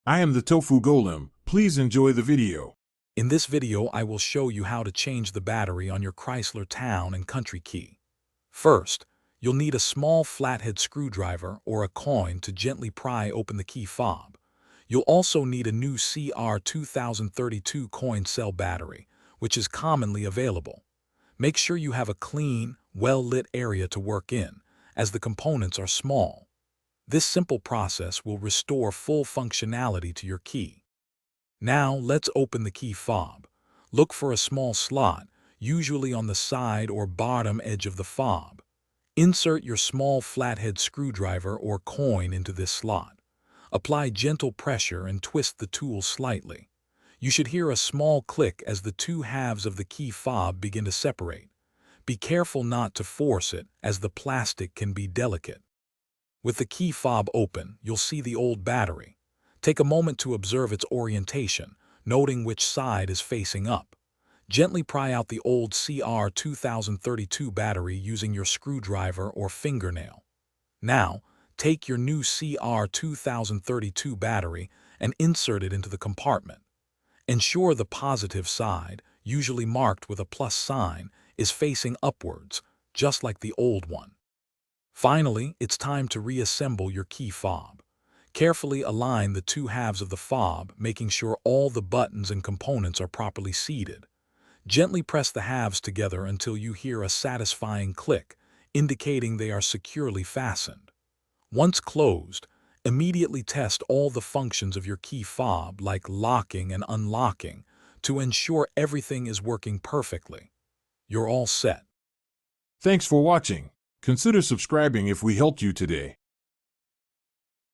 I am the Tofu Golem. Please enjoy the video. In this video, I will show you how to change the battery on your Chrysler Town and Country key. First, you'll need a small flathead screwdriver or a coin to gently pry open the key fob. You'll also need a new CR 2032 coin cell battery, which is commonly available. Make sure you have a clean, well-lit area to work in, as the components are small. This simple process will restore full functionality to your key. Now, let's open the key fob. Look for a small slot, usually on the side or bottom edge of the fob. Insert your small flathead screwdriver or coin into this slot. Apply gentle pressure and twist the tool slightly. You should hear a small click as the two halves of the key fob begin to separate. Be careful not to force it, as the plastic can be delicate. With the key fob open, you'll see the old battery. Take a moment to observe its orientation, noting which side is facing up. Gently pry out the old CR 2032 battery using your screwdriver or fingernail. Now, take your new CR 2032 battery and insert it into the compartment. Ensure the positive side, usually marked with a plus sign, is facing upwards, just like the old one. Finally, it's time to reassemble your key fob. Carefully align the two halves of the fob, making sure all the buttons and components are properly seated. Gently press the halves together until you hear a satisfying click, indicating they are securely fastened. Once closed, immediately test all the functions of your key fob, like locking and unlocking, to ensure everything is working perfectly. You're all set. Thanks for watching. Consider subscribing if we helped you today.